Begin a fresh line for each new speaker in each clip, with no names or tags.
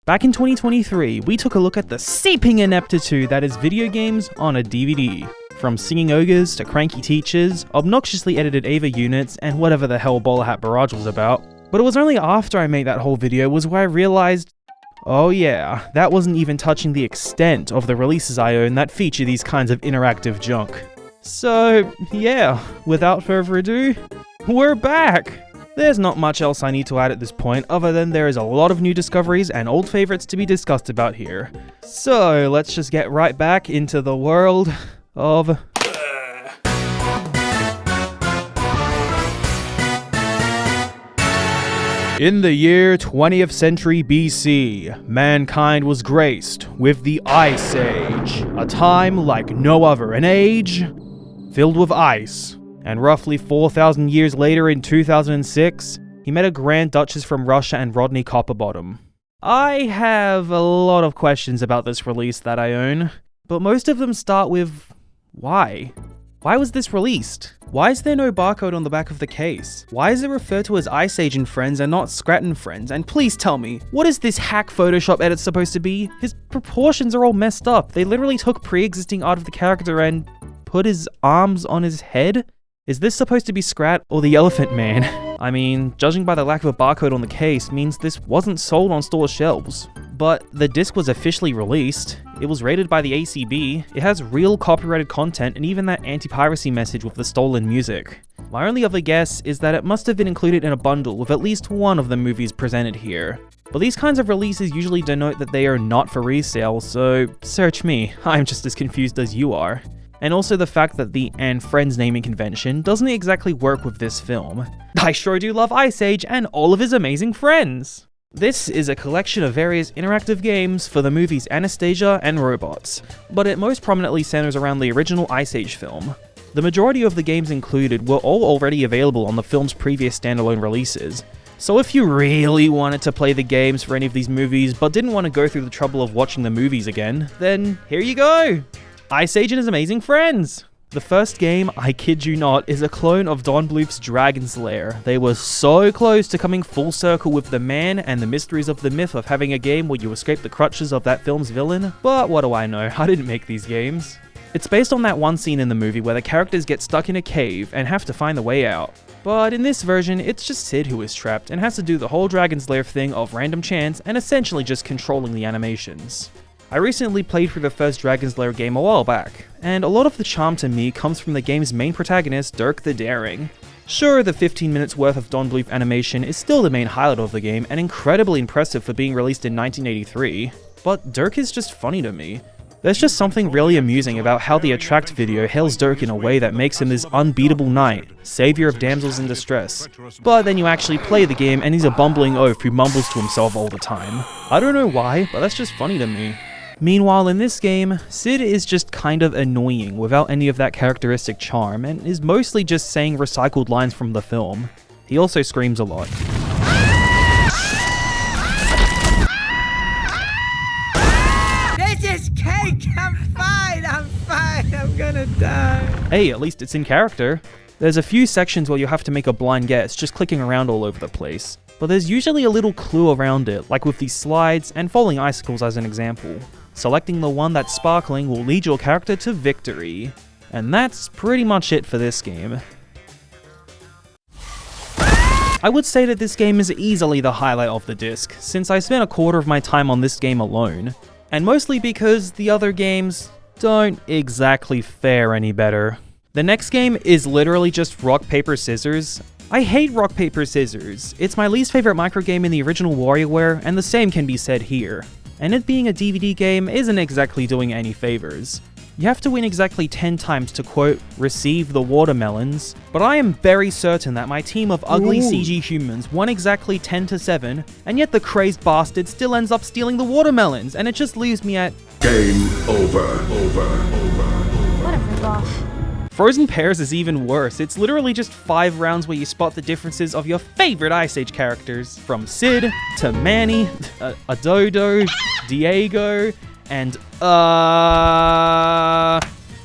Back in 2023, we took a look at the seeping ineptitude that is video games on a DVD. From singing ogres to cranky teachers, obnoxiously edited AVA units, and whatever the hell Bowler Hat Barrage was about. But it was only after I made that whole video was where I realized, oh yeah, that wasn't even touching the extent of the releases I own that feature these kinds of interactive junk. So yeah, without further ado, we're back! There's not much else I need to add at this point other than there is a lot of new discoveries and old favorites to be discussed about here. So let's just get right back into the world of... In the year 20th century BC, mankind was graced with the Ice Age, a time like no other, an age filled with ice. And roughly 4,000 years later in 2006, he met a Grand Duchess from Russia and Rodney Copperbottom. I have a lot of questions about this release that I own, but most of them start with, why? Why was this released? Why is there no barcode on the back of the case? Why is it referred to as Ice Age and Friends and not Scrat and Friends? And please tell me, what is this hack Photoshop edit supposed to be? His proportions are all messed up. They literally took pre-existing art of the character and put his arms on his head? Is this supposed to be Scrat or the Elephant Man? I mean, judging by the lack of a barcode on the case means this wasn't sold on store shelves. But the disc was officially released, it was rated by the ACB, it has real copyrighted content and even that anti-piracy message with the stolen music. My only other guess is that it must have been included in a bundle with at least one of the movies presented here. But these kinds of releases usually denote that they are not for resale, so search me, I'm just as confused as you are. And also the fact that the and Friends naming convention doesn't exactly work with this film. I sure do love Ice Age and all of his amazing friends! This is a collection of various interactive games for the movies Anastasia and Robots, but it most prominently centers around the original Ice Age film. The majority of the games included were all already available on the film's previous standalone releases, so if you really wanted to play the games for any of these movies but didn't want to go through the trouble of watching the movies again, then here you go! Ice Age and his amazing friends! The first game, I kid you not, is a clone of Don Bluth's Dragon's Lair. They were so close to coming full circle with the man and the mysteries of the myth of having a game where you escape the crutches of that film's villain, but what do I know, I didn't make these games. It's based on that one scene in the movie where the characters get stuck in a cave and have to find the way out. But in this version, it's just Sid who is trapped and has to do the whole Dragon's Lair thing of random chance and essentially just controlling the animations. I recently played through the first Dragon's Lair game a while back, and a lot of the charm to me comes from the game's main protagonist, Dirk the Daring. Sure, the 15 minutes worth of Don Bluth animation is still the main highlight of the game and incredibly impressive for being released in 1983, but Dirk is just funny to me. There's just something really amusing about how the Attract video hails Dirk in a way that makes him this unbeatable knight, savior of damsels in distress. But then you actually play the game and he's a bumbling oaf who mumbles to himself all the time. I don't know why, but that's just funny to me. Meanwhile, in this game, Sid is just kind of annoying without any of that characteristic charm and is mostly just saying recycled lines from the film. He also screams a lot.
This is cake! I'm fine, I'm gonna die.
Hey, at least it's in character. There's a few sections where you have to make a blind guess, just clicking around all over the place. But there's usually a little clue around it, like with these slides and falling icicles as an example. Selecting the one that's sparkling will lead your character to victory. And that's pretty much it for this game. I would say that this game is easily the highlight of the disc, since I spent a quarter of my time on this game alone. And mostly because the other games don't exactly fare any better. The next game is literally just rock, paper, scissors. I hate rock, paper, scissors. It's my least favorite microgame in the original WarioWare, and the same can be said here. And it being a DVD game isn't exactly doing any favors. You have to win exactly 10 times to quote, receive the watermelons, but I am very certain that my team of ugly CG humans won exactly 10-7, and yet the crazed bastard still ends up stealing the watermelons, and it just leaves me at
game over.
What a rip-off.
Frozen Pairs is even worse. It's literally just 5 rounds where you spot the differences of your favorite Ice Age characters, from Sid to Manny, Adodo, Diego, and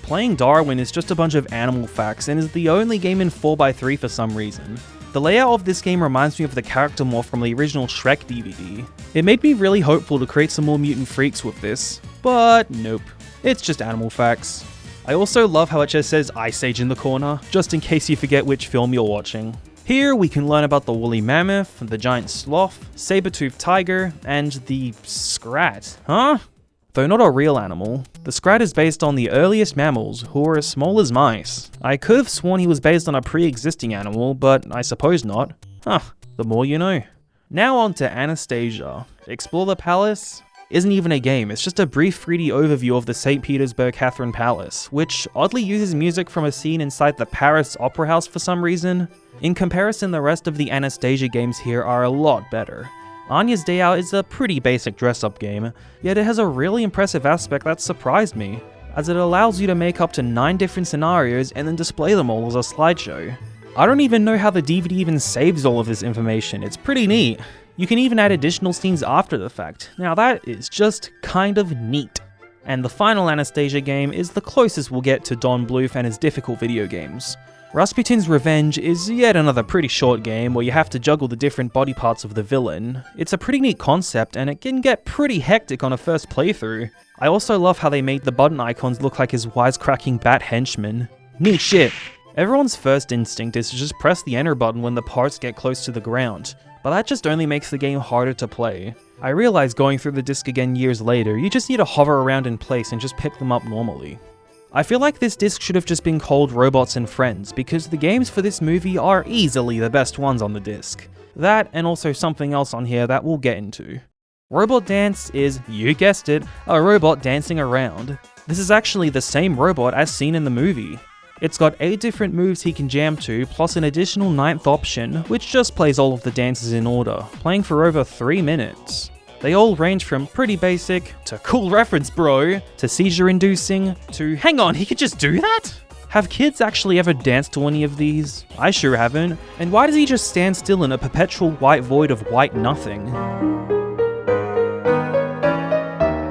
Playing Darwin is just a bunch of animal facts and is the only game in 4x3 for some reason. The layout of this game reminds me of the character morph from the original Shrek DVD. It made me really hopeful to create some more mutant freaks with this, but nope, it's just animal facts. I also love how it just says Ice Age in the corner, just in case you forget which film you're watching. Here we can learn about the woolly mammoth, the giant sloth, saber-toothed tiger, and the scrat. Huh? Though not a real animal, the scrat is based on the earliest mammals, who were as small as mice. I could have sworn he was based on a pre-existing animal, but I suppose not. Huh, the more you know. Now on to Anastasia. Explore the Palace isn't even a game, it's just a brief 3D overview of the St. Petersburg Catherine Palace, which oddly uses music from a scene inside the Paris Opera House for some reason. In comparison, the rest of the Anastasia games here are a lot better. Anya's Day Out is a pretty basic dress-up game, yet it has a really impressive aspect that surprised me, as it allows you to make up to 9 different scenarios and then display them all as a slideshow. I don't even know how the DVD even saves all of this information, it's pretty neat. You can even add additional scenes after the fact. Now that is just kind of neat. And the final Anastasia game is the closest we'll get to Don Bluth and his difficult video games. Rasputin's Revenge is yet another pretty short game where you have to juggle the different body parts of the villain. It's a pretty neat concept and it can get pretty hectic on a first playthrough. I also love how they made the button icons look like his wisecracking bat henchmen. Neat shit. Everyone's first instinct is to just press the enter button when the parts get close to the ground, but that just only makes the game harder to play. I realize going through the disc again years later, you just need to hover around in place and just pick them up normally. I feel like this disc should have just been called Robots and Friends, because the games for this movie are easily the best ones on the disc. That, and also something else on here that we'll get into. Robot Dance is, you guessed it, a robot dancing around. This is actually the same robot as seen in the movie. It's got 8 different moves he can jam to, plus an additional 9th option, which just plays all of the dances in order, playing for over 3 minutes. They all range from pretty basic, to cool reference bro, to seizure-inducing, to hang on, he could just do that? Have kids actually ever danced to any of these? I sure haven't. And why does he just stand still in a perpetual white void of white nothing?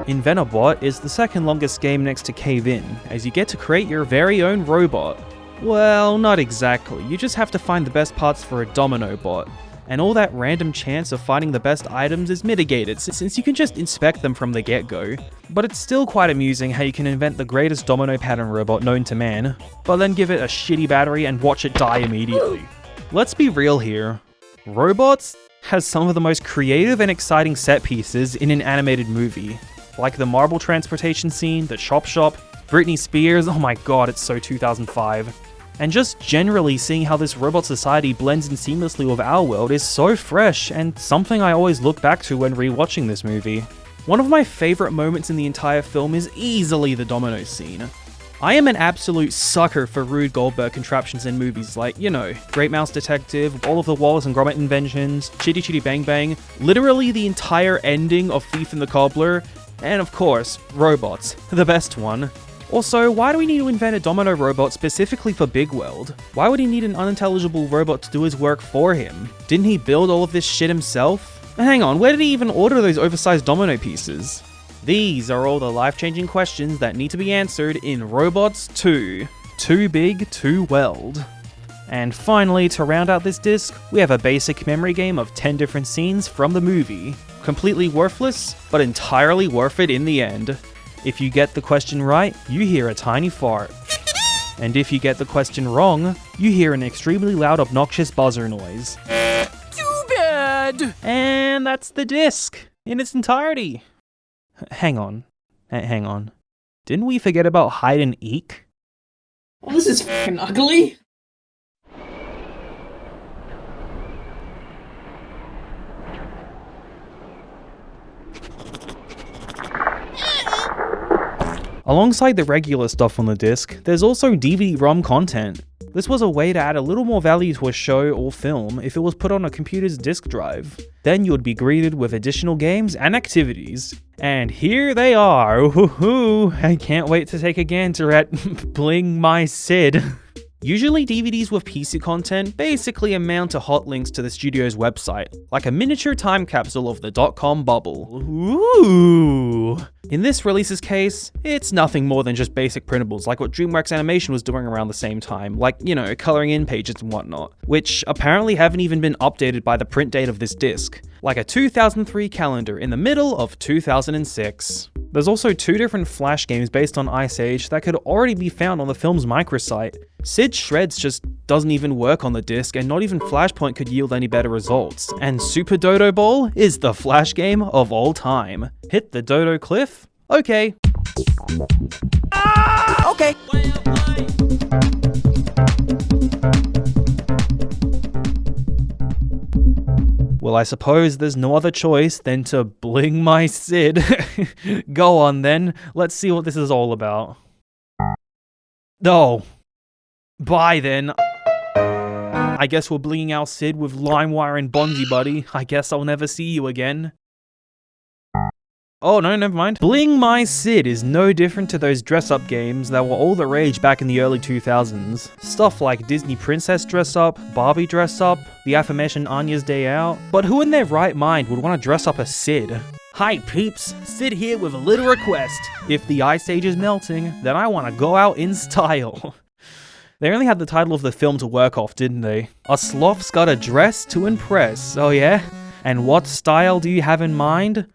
Invenobot is the second longest game next to Cave In, as you get to create your very own robot. Well, not exactly, you just have to find the best parts for a domino bot, and all that random chance of finding the best items is mitigated since you can just inspect them from the get-go. But it's still quite amusing how you can invent the greatest domino pattern robot known to man, but then give it a shitty battery and watch it die immediately. Let's be real here. Robots has some of the most creative and exciting set pieces in an animated movie. Like the marble transportation scene, the chop shop, Britney Spears, oh my god, it's so 2005. And just generally seeing how this robot society blends in seamlessly with our world is so fresh and something I always look back to when rewatching this movie. One of my favorite moments in the entire film is easily the domino scene. I am an absolute sucker for Rube Goldberg contraptions in movies like, you know, Great Mouse Detective, all of the Wallace and Gromit inventions, Chitty Chitty Bang Bang, literally the entire ending of Thief and the Cobbler, and of course, robots, the best one. Also, why do we need to invent a domino robot specifically for Big World? Why would he need an unintelligible robot to do his work for him? Didn't he build all of this shit himself? Hang on, where did he even order those oversized domino pieces? These are all the life-changing questions that need to be answered in Robots 2. Too Big to Weld. And finally, to round out this disc, we have a basic memory game of 10 different scenes from the movie. Completely worthless, but entirely worth it in the end. If you get the question right, you hear a tiny fart. And if you get the question wrong, you hear an extremely loud, obnoxious buzzer noise. Too bad! And that's the disc, in its entirety. Hang on. Didn't we forget about hide and eek?
Oh, this is fucking ugly.
Alongside the regular stuff on the disc, there's also DVD-ROM content. This was a way to add a little more value to a show or film if it was put on a computer's disk drive. Then you would be greeted with additional games and activities. And here they are! Woohoo! I can't wait to take a gander at Bling My Sid. Usually DVDs with PC content basically amount to hot links to the studio's website, like a miniature time capsule of the .com bubble. Ooh! In this release's case, it's nothing more than just basic printables like what DreamWorks Animation was doing around the same time, like, you know, coloring in pages and whatnot, which apparently haven't even been updated by the print date of this disc. like a 2003 calendar in the middle of 2006. There's also 2 different Flash games based on Ice Age that could already be found on the film's microsite. Sid Shreds just doesn't even work on the disc, and not even Flashpoint could yield any better results. And Super Dodo Ball is the Flash game of all time. Hit the Dodo Cliff? Okay.
Okay.
Well, I suppose there's no other choice than to bling my Sid. Go on then, let's see what this is all about. Oh. Bye then. I guess we're blinging our Sid with LimeWire and Bonzi Buddy. I guess I'll never see you again. Oh no, never mind. Bling My Sid is no different to those dress-up games that were all the rage back in the early 2000s. Stuff like Disney Princess Dress Up, Barbie Dress Up, the aforementioned Anya's Day Out. But who in their right mind would want to dress up a Sid? Hi peeps, Sid here with a little request. If the Ice Age is melting, then I want to go out in style. They only had the title of the film to work off, didn't they? A sloth's got a dress to impress, oh yeah? And what style do you have in mind?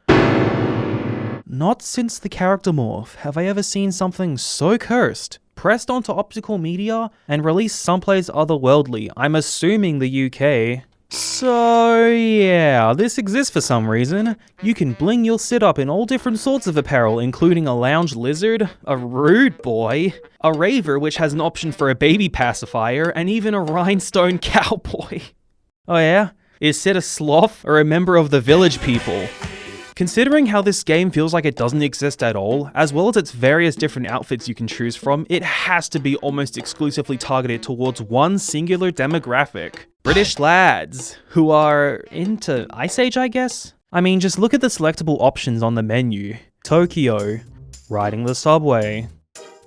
Not since the character morph have I ever seen something so cursed, pressed onto optical media, and released someplace otherworldly, I'm assuming the UK. So yeah, this exists for some reason. You can bling your Sid up in all different sorts of apparel, including a lounge lizard, a rude boy, a raver which has an option for a baby pacifier, and even a rhinestone cowboy. Oh yeah? Is Sid a sloth or a member of the village people? Considering how this game feels like it doesn't exist at all, as well as its various different outfits you can choose from, it has to be almost exclusively targeted towards one singular demographic. British lads, who are into Ice Age, I guess? I mean, just look at the selectable options on the menu. Tokyo, riding the subway.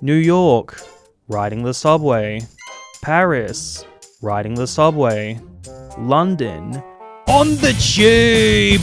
New York, riding the subway. Paris, riding the subway. London, on the tube!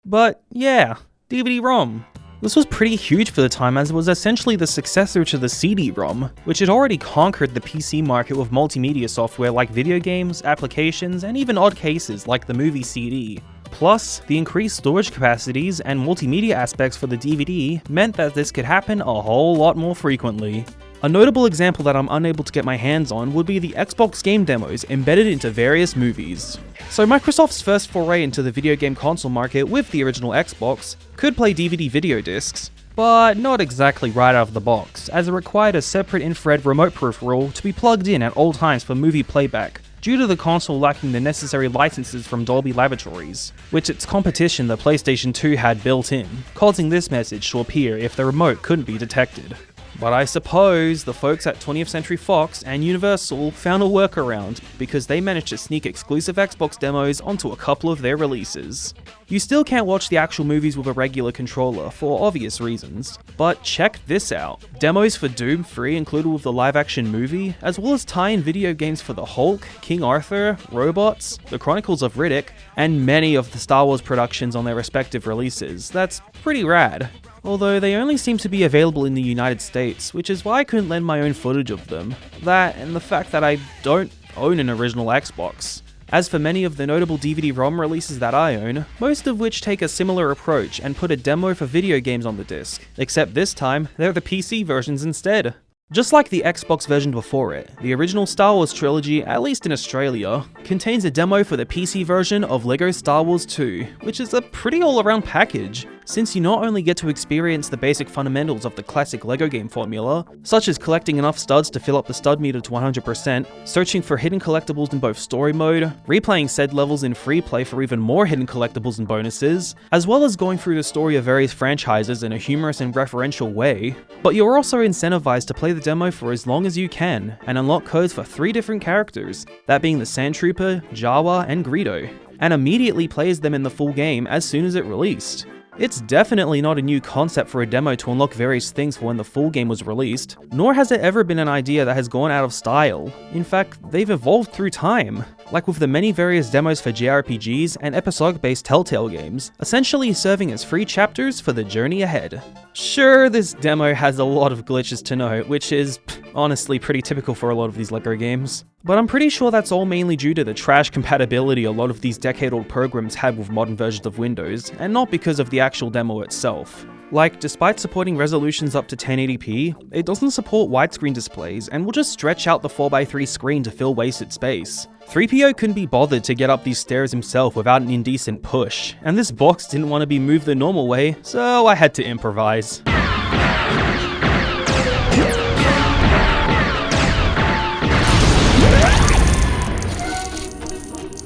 But yeah, DVD-ROM. This was pretty huge for the time, as it was essentially the successor to the CD-ROM, which had already conquered the PC market with multimedia software like video games, applications, and even odd cases like the movie CD. Plus, the increased storage capacities and multimedia aspects for the DVD meant that this could happen a whole lot more frequently. A notable example that I'm unable to get my hands on would be the Xbox game demos embedded into various movies. So Microsoft's first foray into the video game console market with the original Xbox could play DVD video discs, but not exactly right out of the box, as it required a separate infrared remote peripheral to be plugged in at all times for movie playback, due to the console lacking the necessary licenses from Dolby Laboratories, which its competition, the PlayStation 2, had built in, causing this message to appear if the remote couldn't be detected. But I suppose the folks at 20th Century Fox and Universal found a workaround, because they managed to sneak exclusive Xbox demos onto a couple of their releases. You still can't watch the actual movies with a regular controller for obvious reasons, but check this out. Demos for Doom 3 included with the live-action movie, as well as tie-in video games for the Hulk, King Arthur, Robots, The Chronicles of Riddick, and many of the Star Wars productions on their respective releases. That's pretty rad. Although they only seem to be available in the United States, which is why I couldn't lend my own footage of them. That, and the fact that I don't own an original Xbox. As for many of the notable DVD-ROM releases that I own, most of which take a similar approach and put a demo for video games on the disc, except this time, they're the PC versions instead. Just like the Xbox version before it, the original Star Wars trilogy, at least in Australia, contains a demo for the PC version of LEGO Star Wars 2, which is a pretty all-around package, since you not only get to experience the basic fundamentals of the classic LEGO game formula, such as collecting enough studs to fill up the stud meter to 100%, searching for hidden collectibles in both story mode, replaying said levels in free play for even more hidden collectibles and bonuses, as well as going through the story of various franchises in a humorous and referential way, but you're also incentivized to play the demo for as long as you can, and unlock codes for 3 different characters, that being the Sand Trooper, Jawa, and Greedo, and immediately plays them in the full game as soon as it released. It's definitely not a new concept for a demo to unlock various things for when the full game was released, nor has it ever been an idea that has gone out of style. In fact, they've evolved through time, like with the many various demos for JRPGs and episodic-based Telltale games, essentially serving as free chapters for the journey ahead. Sure, this demo has a lot of glitches to note, which is Honestly, pretty typical for a lot of these LEGO games. But I'm pretty sure that's all mainly due to the trash compatibility a lot of these decade-old programs had with modern versions of Windows, and not because of the actual demo itself. Like, despite supporting resolutions up to 1080p, it doesn't support widescreen displays and will just stretch out the 4x3 screen to fill wasted space. 3PO couldn't be bothered to get up these stairs himself without an indecent push, and this box didn't want to be moved the normal way, so I had to improvise.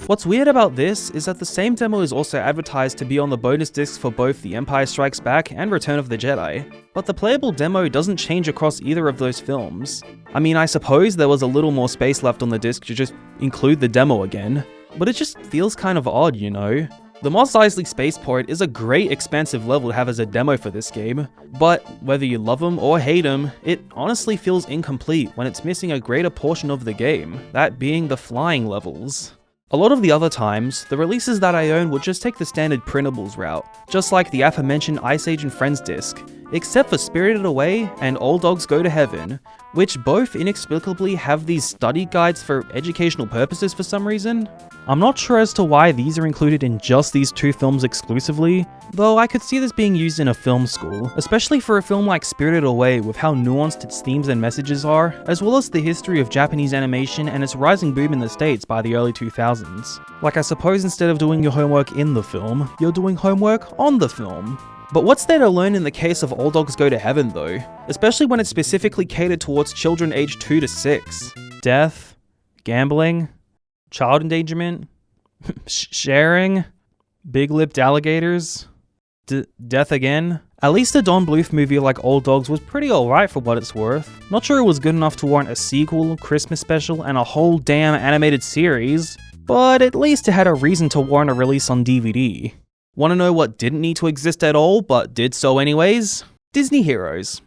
What's weird about this is that the same demo is also advertised to be on the bonus discs for both The Empire Strikes Back and Return of the Jedi, but the playable demo doesn't change across either of those films. I mean, I suppose there was a little more space left on the disc to just include the demo again, but it just feels kind of odd, you know? The Mos Eisley Spaceport is a great expansive level to have as a demo for this game, but whether you love them or hate them, it honestly feels incomplete when it's missing a greater portion of the game, that being the flying levels. A lot of the other times, the releases that I own would just take the standard printables route, just like the aforementioned Ice Age and Friends disc, except for Spirited Away and Old Dogs Go to Heaven, which both inexplicably have these study guides for educational purposes for some reason. I'm not sure as to why these are included in just these two films exclusively, though I could see this being used in a film school, especially for a film like Spirited Away with how nuanced its themes and messages are, as well as the history of Japanese animation and its rising boom in the States by the early 2000s. Like, I suppose instead of doing your homework in the film, you're doing homework on the film. But what's there to learn in the case of Old Dogs Go to Heaven though? Especially when it's specifically catered towards children aged 2 to 6. Death, gambling, child endangerment, sharing, big-lipped alligators, death again. At least a Don Bluth movie like Old Dogs was pretty alright for what it's worth. Not sure it was good enough to warrant a sequel, Christmas special, and a whole damn animated series, but at least it had a reason to warrant a release on DVD. Want to know what didn't need to exist at all, but did so anyways? Disney Heroes.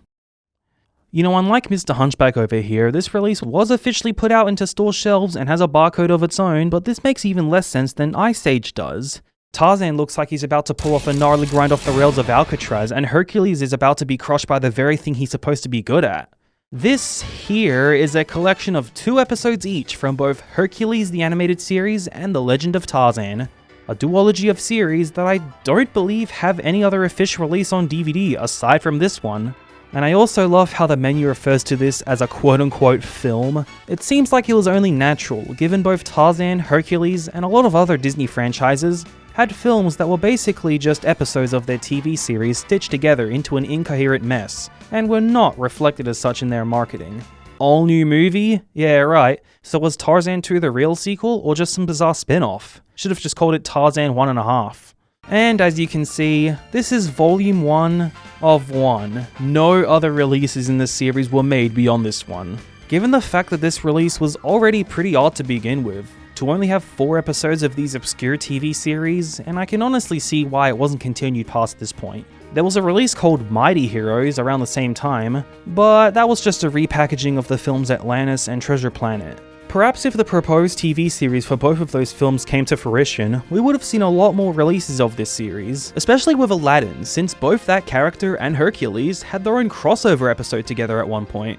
You know, unlike Mr. Hunchback over here, this release was officially put out into store shelves and has a barcode of its own, but this makes even less sense than Ice Age does. Tarzan looks like he's about to pull off a gnarly grind off the rails of Alcatraz, and Hercules is about to be crushed by the very thing he's supposed to be good at. This here is a collection of 2 episodes each from both Hercules the Animated Series and The Legend of Tarzan, a duology of series that I don't believe have any other official release on DVD aside from this one. And I also love how the menu refers to this as a quote-unquote film. It seems like it was only natural, given both Tarzan, Hercules, and a lot of other Disney franchises had films that were basically just episodes of their TV series stitched together into an incoherent mess, and were not reflected as such in their marketing. All new movie? Yeah, right. So was Tarzan 2 the real sequel, or just some bizarre spin-off? Should have just called it Tarzan 1.5. And as you can see, this is volume 1 of 1. No other releases in this series were made beyond this one. Given the fact that this release was already pretty odd to begin with, to only have 4 episodes of these obscure TV series, and I can honestly see why it wasn't continued past this point. There was a release called Mighty Heroes around the same time, but that was just a repackaging of the films Atlantis and Treasure Planet. Perhaps if the proposed TV series for both of those films came to fruition, we would have seen a lot more releases of this series, especially with Aladdin, since both that character and Hercules had their own crossover episode together at one point.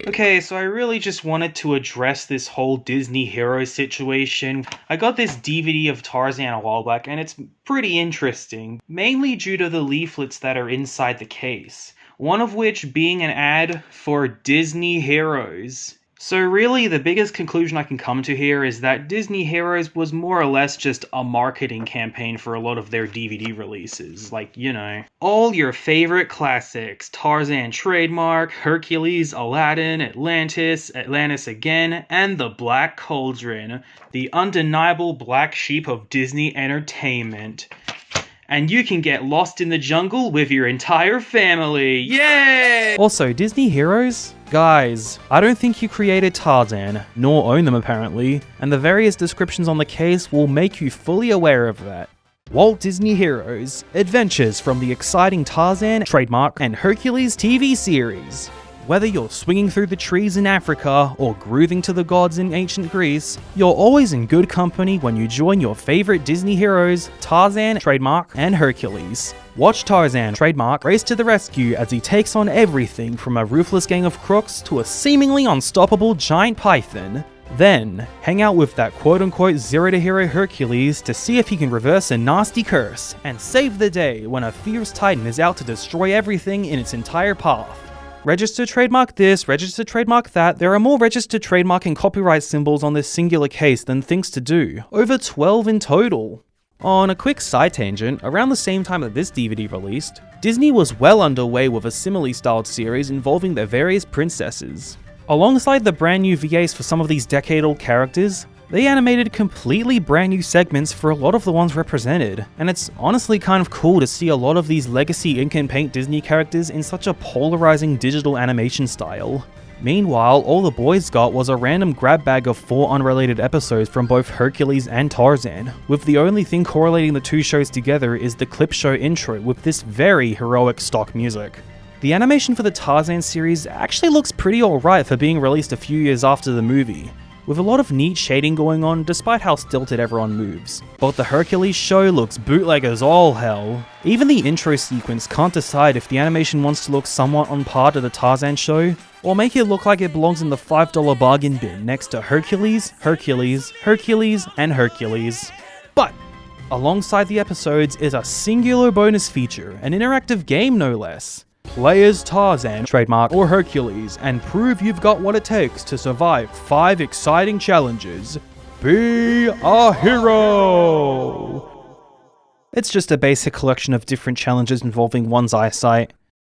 Okay, so I really just wanted to address this whole Disney Heroes situation. I got this DVD of Tarzan a while back, and it's pretty interesting, mainly due to the leaflets that are inside the case, one of which being an ad for Disney Heroes. So really, the biggest conclusion I can come to here is that Disney Heroes was more or less just a marketing campaign for a lot of their DVD releases. Like, you know, all your favorite classics, Tarzan trademark, Hercules, Aladdin, Atlantis, Atlantis again, and The Black Cauldron, the undeniable black sheep of Disney entertainment. And you can get lost in the jungle with your entire family. Yay! Also, Disney Heroes? Guys, I don't think you created Tarzan, nor own them apparently, and the various descriptions on the case will make you fully aware of that. Walt Disney Heroes, adventures from the exciting Tarzan, trademark, and Hercules TV series. Whether you're swinging through the trees in Africa or grooving to the gods in ancient Greece, you're always in good company when you join your favorite Disney heroes, Tarzan, trademark, and Hercules. Watch Tarzan, trademark, race to the rescue as he takes on everything from a ruthless gang of crooks to a seemingly unstoppable giant python. Then, hang out with that quote-unquote zero-to-hero Hercules to see if he can reverse a nasty curse, and save the day when a fierce titan is out to destroy everything in its entire path. Register trademark this, register trademark that. There are more registered trademark and copyright symbols on this singular case than things to do. Over 12 in total. On a quick side tangent, around the same time that this DVD released, Disney was well underway with a similarly styled series involving their various princesses. Alongside the brand new VAs for some of these decade-old characters, they animated completely brand new segments for a lot of the ones represented, and it's honestly kind of cool to see a lot of these legacy ink and paint Disney characters in such a polarizing digital animation style. Meanwhile, all the boys got was a random grab bag of 4 unrelated episodes from both Hercules and Tarzan, with the only thing correlating the two shows together is the clip show intro with this very heroic stock music. The animation for the Tarzan series actually looks pretty alright for being released a few years after the movie, with a lot of neat shading going on despite how stilted everyone moves. But the Hercules show looks bootleg as all hell. Even the intro sequence can't decide if the animation wants to look somewhat on par to the Tarzan show, or make it look like it belongs in the $5 bargain bin next to Hercules, Hercules, Hercules, and Hercules. But alongside the episodes is a singular bonus feature, an interactive game no less. Play as Tarzan, trademark, or Hercules, and prove you've got what it takes to survive 5 exciting challenges. Be a hero! It's just a basic collection of different challenges involving one's eyesight.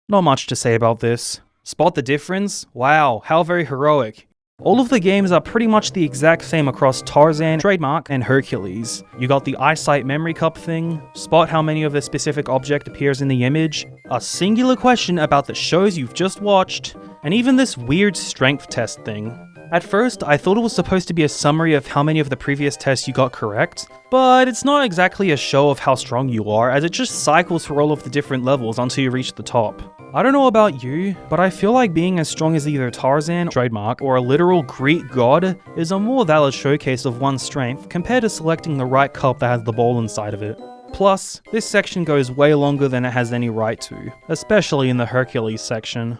Not much to say about this. Spot the difference? Wow, how very heroic. All of the games are pretty much the exact same across Tarzan, trademark, and Hercules. You got the eyesight memory cup thing, spot how many of the specific object appears in the image, a singular question about the shows you've just watched, and even this weird strength test thing. At first, I thought it was supposed to be a summary of how many of the previous tests you got correct, but it's not exactly a show of how strong you are, as it just cycles through all of the different levels until you reach the top. I don't know about you, but I feel like being as strong as either Tarzan, trademark, or a literal Greek god is a more valid showcase of one's strength compared to selecting the right cup that has the ball inside of it. Plus, this section goes way longer than it has any right to, especially in the Hercules section.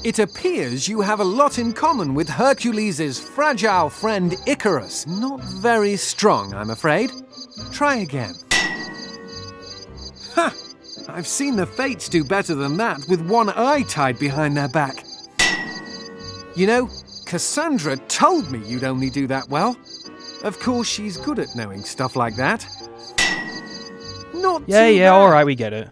It appears you have a lot in common with Hercules' fragile friend Icarus. Not very strong, I'm afraid. Try again. Ha! I've seen the Fates do better than that with one eye tied behind their back. You know, Cassandra told me you'd only do that well. Of course, she's good at knowing stuff like that. Not too bad.
Alright, we get it.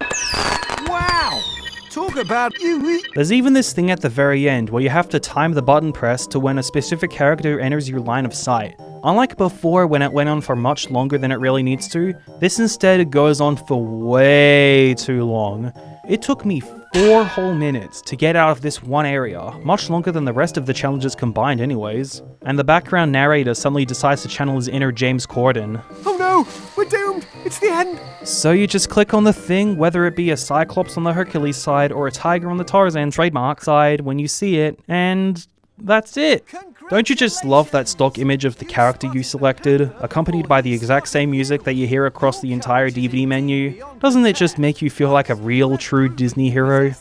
Wow! Talk about you.
There's even this thing at the very end where you have to time the button press to when a specific character enters your line of sight. Unlike before when it went on for much longer than it really needs to, this instead goes on for way too long. It took me 4 whole minutes to get out of this one area, much longer than the rest of the challenges combined anyways. And the background narrator suddenly decides to channel his inner James Corden.
Oh no! We're doomed! It's the end!
So you just click on the thing, whether it be a Cyclops on the Hercules side or a tiger on the Tarzan trademark side when you see it, and that's it. Don't you just love that stock image of the character you selected, accompanied by the exact same music that you hear across the entire DVD menu? Doesn't it just make you feel like a real, true Disney hero?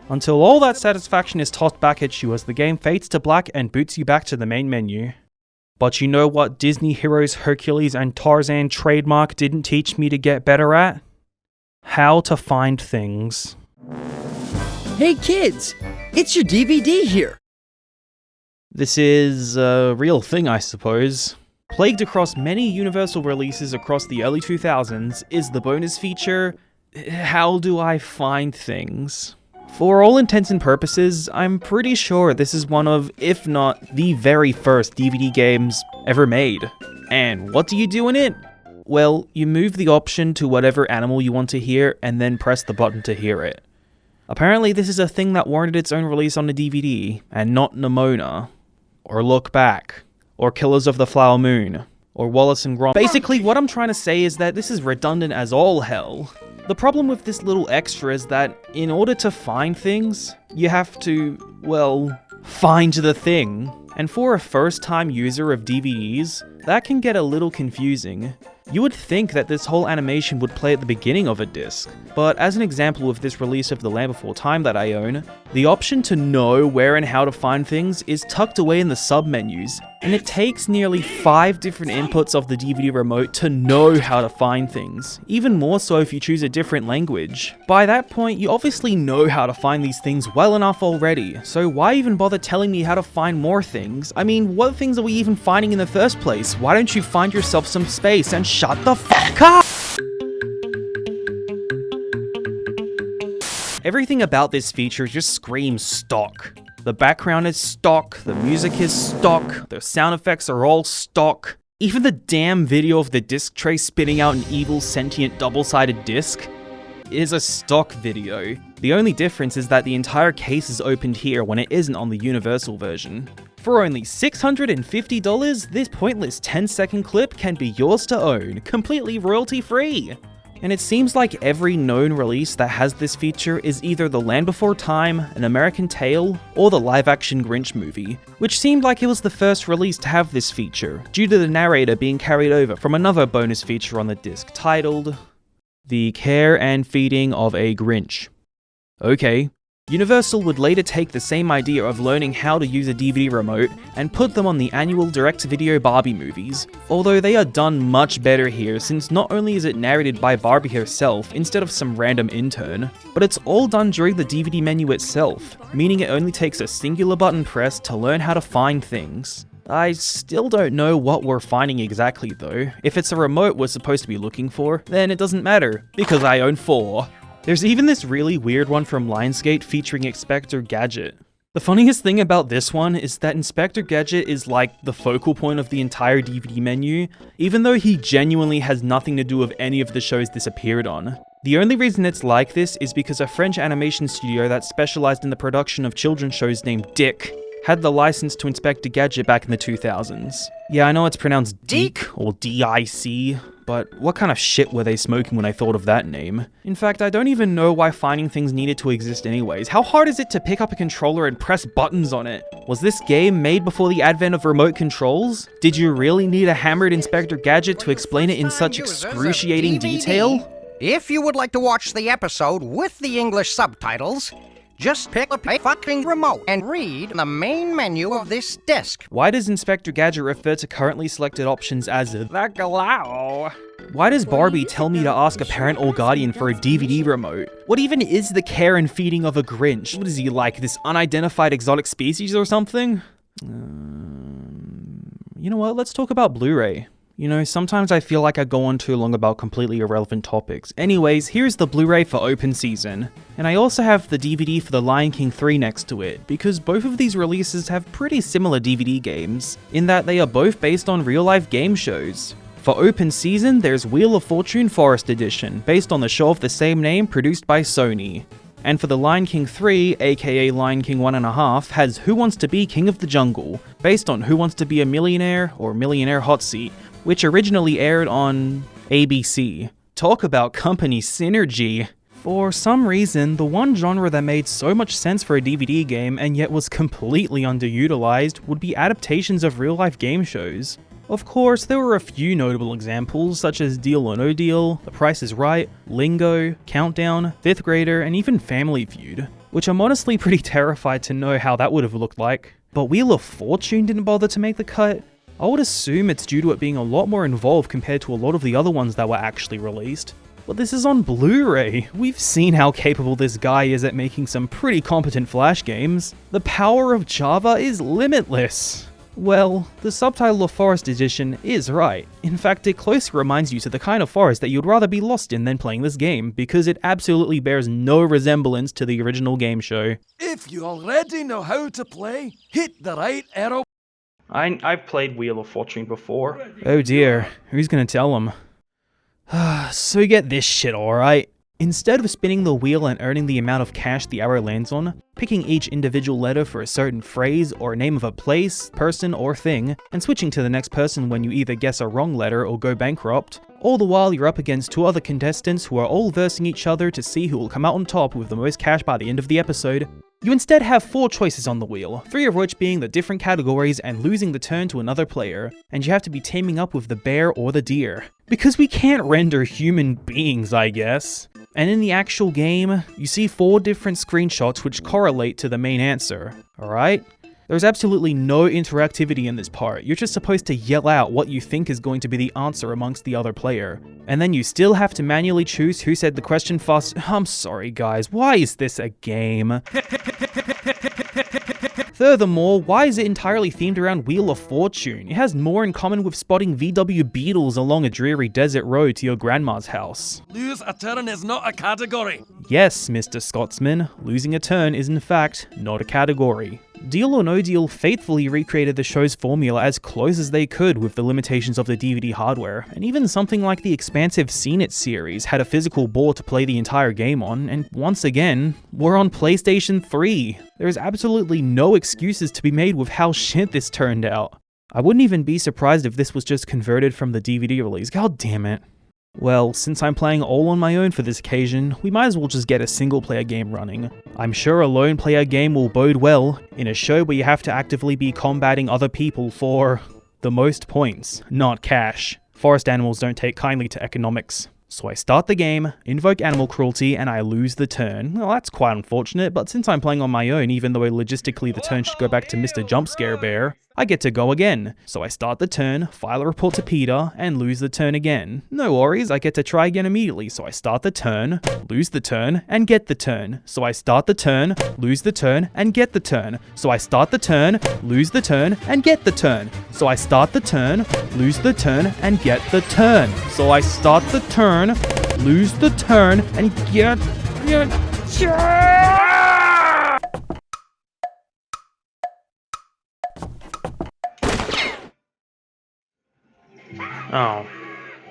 Until all that satisfaction is tossed back at you as the game fades to black and boots you back to the main menu. But you know what Disney heroes Hercules and Tarzan trademark didn't teach me to get better at? How to find things.
Hey kids, it's your DVD here.
This is a real thing, I suppose. Plagued across many Universal releases across the early 2000s is the bonus feature, How Do I Find Things? For all intents and purposes, I'm pretty sure this is one of, if not the very first DVD games ever made. And what do you do in it? Well, you move the option to whatever animal you want to hear and then press the button to hear it. Apparently this is a thing that warranted its own release on the DVD, and not Nimona, or Look Back, or Killers of the Flower Moon, or Wallace and Gromit. Basically, what I'm trying to say is that this is redundant as all hell. The problem with this little extra is that in order to find things, you have to, well, find the thing. And for a first-time user of DVDs, that can get a little confusing. You would think that this whole animation would play at the beginning of a disc, but as an example of this release of The Land Before Time that I own, the option to know where and how to find things is tucked away in the sub-menus, and it takes nearly 5 different inputs of the DVD remote to know how to find things, even more so if you choose a different language. By that point, you obviously know how to find these things well enough already, so why even bother telling me how to find more things? I mean, what things are we even finding in the first place? Why don't you find yourself some space and shut the fuck up! Everything about this feature just screams stock. The background is stock, the music is stock, the sound effects are all stock. Even the damn video of the disc tray spitting out an evil sentient double-sided disc is a stock video. The only difference is that the entire case is opened here when it isn't on the universal version. For only $650, this pointless 10-second clip can be yours to own, completely royalty-free. And it seems like every known release that has this feature is either The Land Before Time, An American Tail, or the live-action Grinch movie, which seemed like it was the first release to have this feature, due to the narrator being carried over from another bonus feature on the disc titled The Care and Feeding of a Grinch. Okay. Universal would later take the same idea of learning how to use a DVD remote and put them on the annual direct-to-video Barbie movies, although they are done much better here since not only is it narrated by Barbie herself instead of some random intern, but it's all done during the DVD menu itself, meaning it only takes a singular button press to learn how to find things. I still don't know what we're finding exactly though. If it's a remote we're supposed to be looking for, then it doesn't matter, because I own 4. There's even this really weird one from Lionsgate featuring Inspector Gadget. The funniest thing about this one is that Inspector Gadget is like the focal point of the entire DVD menu, even though he genuinely has nothing to do with any of the shows this appeared on. The only reason it's like this is because a French animation studio that specialized in the production of children's shows named Dick had the license to Inspector Gadget back in the 2000s. Yeah, I know it's pronounced Deek or D-I-C, but what kind of shit were they smoking when I thought of that name? In fact, I don't even know why finding things needed to exist anyways. How hard is it to pick up a controller and press buttons on it? Was this game made before the advent of remote controls? Did you really need a hammered Inspector Gadget to explain it in such excruciating detail?
If you would like to watch the episode with the English subtitles, just pick up a fucking remote and read the main menu of this disc.
Why does Inspector Gadget refer to currently selected options as the galao? Why does Barbie tell me to ask a parent or guardian for a DVD remote? What even is the care and feeding of a Grinch? What is he, like this unidentified exotic species or something? You know what, let's talk about Blu-ray. You know, sometimes I feel like I go on too long about completely irrelevant topics. Anyways, here's the Blu-ray for open season. And I also have the DVD for The Lion King 3 next to it, because both of these releases have pretty similar DVD games, in that they are both based on real-life game shows. For open season, there's Wheel of Fortune Forest Edition, based on the show of the same name produced by Sony. And for The Lion King 3, aka Lion King 1.5, has Who Wants to Be King of the Jungle, based on Who Wants to Be a Millionaire or Millionaire Hot Seat, which originally aired on ABC. Talk about company synergy. For some reason, the one genre that made so much sense for a DVD game and yet was completely underutilized would be adaptations of real-life game shows. Of course, there were a few notable examples such as Deal or No Deal, The Price is Right, Lingo, Countdown, 5th Grader, and even Family Feud, which I'm honestly pretty terrified to know how that would have looked like. But Wheel of Fortune didn't bother to make the cut. I would assume it's due to it being a lot more involved compared to a lot of the other ones that were actually released. But this is on Blu-ray. We've seen how capable this guy is at making some pretty competent Flash games. The power of Java is limitless. Well, the subtitle of Forest Edition is right. In fact, it closely reminds you to the kind of forest that you'd rather be lost in than playing this game, because it absolutely bears no resemblance to the original game show.
If you already know how to play, hit the right arrow.
I've played Wheel of Fortune before. Oh dear, who's gonna tell him? So get this shit, alright? Instead of spinning the wheel and earning the amount of cash the arrow lands on, picking each individual letter for a certain phrase or name of a place, person, or thing, and switching to the next person when you either guess a wrong letter or go bankrupt, All the while you're up against 2 other contestants who are all versing each other to see who will come out on top with the most cash by the end of the episode. You instead have 4 choices on the wheel, 3 of which being the different categories and losing the turn to another player, and you have to be teaming up with the bear or the deer. Because we can't render human beings, I guess. And in the actual game, you see 4 different screenshots which correlate to the main answer, alright? There's absolutely no interactivity in this part, you're just supposed to yell out what you think is going to be the answer amongst the other player. And then you still have to manually choose who said the question first. I'm sorry guys, why is this a game? Furthermore, why is it entirely themed around Wheel of Fortune? It has more in common with spotting VW Beetles along a dreary desert road to your grandma's house.
Lose a turn is not a category.
Yes, Mr. Scotsman, losing a turn is in fact not a category. Deal or No Deal faithfully recreated the show's formula as close as they could with the limitations of the DVD hardware, and even something like the expansive Seen It series had a physical board to play the entire game on, and once again, we're on PlayStation 3. There's absolutely no excuses to be made with how shit this turned out. I wouldn't even be surprised if this was just converted from the DVD release, god damn it. Well, since I'm playing all on my own for this occasion, we might as well just get a single player game running. I'm sure a lone player game will bode well in a show where you have to actively be combating other people for the most points, not cash. Forest animals don't take kindly to economics. So I start the game, invoke animal cruelty, and I lose the turn. Well, that's quite unfortunate, but since I'm playing on my own, even though logistically the turn should go back to Mr. Jumpscare Bear, I get to go again. So I start the turn, file a report to Peter, and lose the turn again. No worries, I get to try again immediately. So I start the turn, lose the turn, and get the turn. So I start the turn, lose the turn, and get the turn. So I start the turn, lose the turn, and get the turn. So I start the turn, lose the turn, and get the turn. So I start the turn, lose the turn, and get... Oh.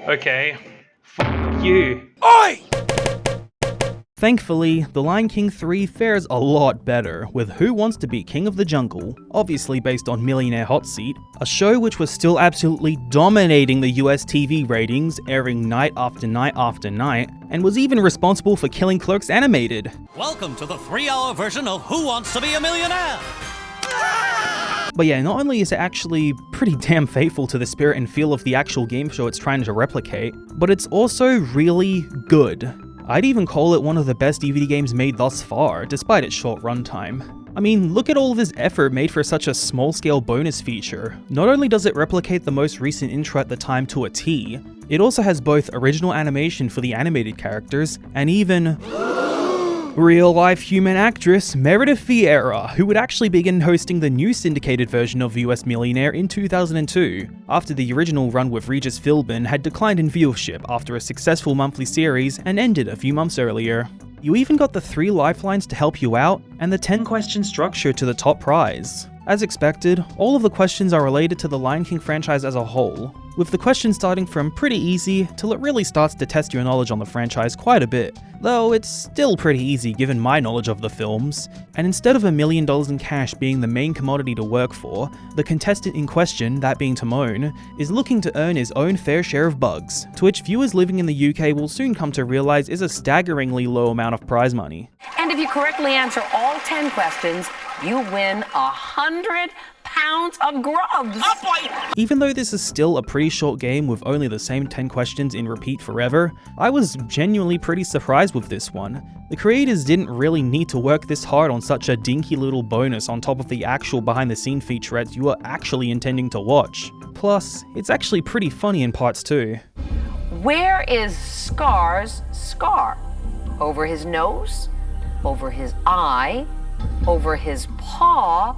Okay. Fuck you.
Oi!
Thankfully, The Lion King 3 fares a lot better, with Who Wants to Be King of the Jungle, obviously based on Millionaire Hot Seat, a show which was still absolutely dominating the US TV ratings, airing night after night after night, and was even responsible for killing Clerks Animated.
Welcome to the 3-hour version of Who Wants to Be a Millionaire?
But yeah, not only is it actually pretty damn faithful to the spirit and feel of the actual game show it's trying to replicate, but it's also really good. I'd even call it one of the best DVD games made thus far, despite its short runtime. I mean, look at all of this effort made for such a small-scale bonus feature. Not only does it replicate the most recent intro at the time to a T, it also has both original animation for the animated characters, and even... real-life human actress Meredith Vieira, who would actually begin hosting the new syndicated version of US Millionaire in 2002, after the original run with Regis Philbin had declined in viewership after a successful monthly series and ended a few months earlier. You even got the 3 lifelines to help you out, and the 10-question structure to the top prize. As expected, all of the questions are related to the Lion King franchise as a whole, with the questions starting from pretty easy till it really starts to test your knowledge on the franchise quite a bit, though it's still pretty easy given my knowledge of the films. And instead of $1 million in cash being the main commodity to work for, the contestant in question, that being Timon, is looking to earn his own fair share of bugs, to which viewers living in the UK will soon come to realize is a staggeringly low amount of prize money.
And if you correctly answer all 10 questions, you win 100 pounds of grubs.
Even though this is still a pretty short game with only the same 10 questions in repeat forever, I was genuinely pretty surprised with this one. The creators didn't really need to work this hard on such a dinky little bonus on top of the actual behind-the-scene featurettes you were actually intending to watch. Plus, it's actually pretty funny in parts too.
Where is Scar's scar? Over his nose? Over his eye? Over his paw?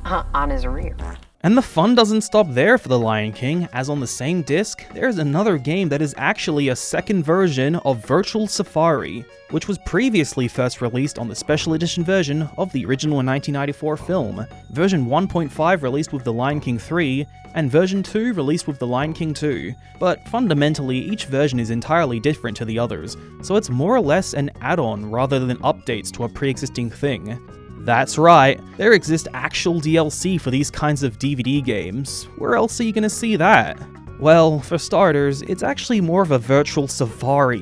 On his rear.
And the fun doesn't stop there for The Lion King, as on the same disc, there's another game that is actually a second version of Virtual Safari, which was previously first released on the special edition version of the original 1994 film, version 1.5 released with The Lion King 3, and version 2 released with The Lion King 2, but fundamentally each version is entirely different to the others, so it's more or less an add-on rather than updates to a pre-existing thing. That's right, there exists actual DLC for these kinds of DVD games. Where else are you gonna see that? Well, for starters, it's actually more of a virtual safari,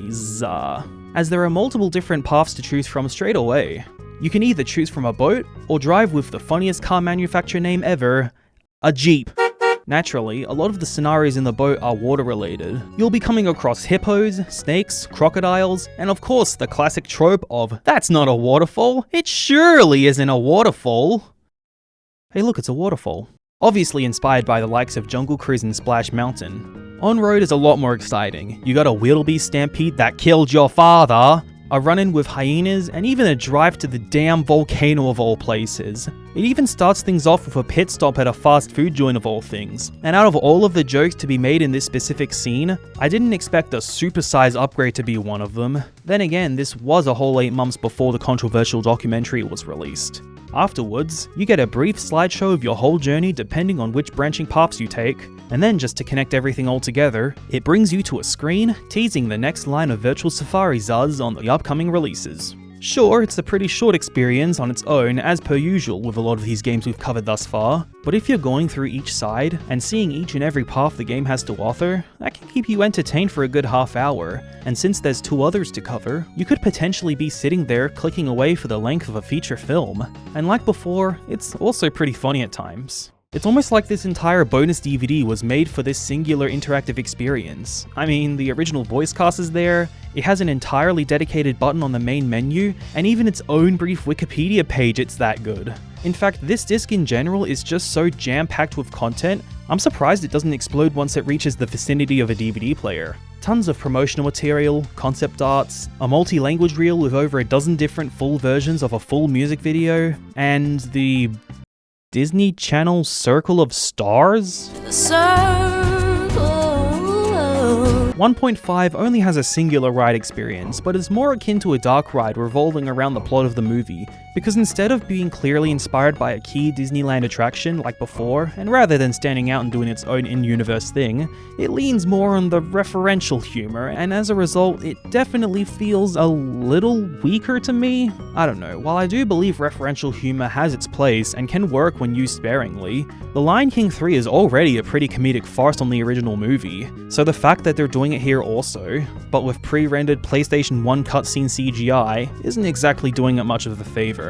as there are multiple different paths to choose from straight away. You can either choose from a boat, or drive with the funniest car manufacturer name ever, a Jeep. Naturally, a lot of the scenarios in the boat are water related. You'll be coming across hippos, snakes, crocodiles, and of course the classic trope of, that's not a waterfall, it surely isn't a waterfall. Hey look, it's a waterfall. Obviously inspired by the likes of Jungle Cruise and Splash Mountain. On-road is a lot more exciting. You got a wildebeest stampede that killed your father, a run-in with hyenas, and even a drive to the damn volcano of all places. It even starts things off with a pit stop at a fast food joint of all things. And out of all of the jokes to be made in this specific scene, I didn't expect a supersize upgrade to be one of them. Then again, this was a whole 8 months before the controversial documentary was released. Afterwards, you get a brief slideshow of your whole journey depending on which branching paths you take, and then just to connect everything all together, it brings you to a screen teasing the next line of virtual safari zuzz on the upcoming releases. Sure, it's a pretty short experience on its own, as per usual with a lot of these games we've covered thus far, but if you're going through each side and seeing each and every path the game has to offer, that can keep you entertained for a good half hour, and since there's 2 others to cover, you could potentially be sitting there clicking away for the length of a feature film. And like before, it's also pretty funny at times. It's almost like this entire bonus DVD was made for this singular interactive experience. I mean, the original voice cast is there, it has an entirely dedicated button on the main menu, and even its own brief Wikipedia page, it's that good. In fact, this disc in general is just so jam-packed with content, I'm surprised it doesn't explode once it reaches the vicinity of a DVD player. Tons of promotional material, concept arts, a multi-language reel with over a dozen different full versions of a full music video, and the Disney Channel Circle of Stars? 1.5 only has a singular ride experience, but is more akin to a dark ride revolving around the plot of the movie, because instead of being clearly inspired by a key Disneyland attraction like before, and rather than standing out and doing its own in-universe thing, it leans more on the referential humor, and as a result, it definitely feels a little weaker to me. I don't know, while I do believe referential humor has its place and can work when used sparingly, The Lion King 3 is already a pretty comedic farce on the original movie, so the fact that they're doing it here also, but with pre-rendered PlayStation 1 cutscene CGI, isn't exactly doing it much of a favor.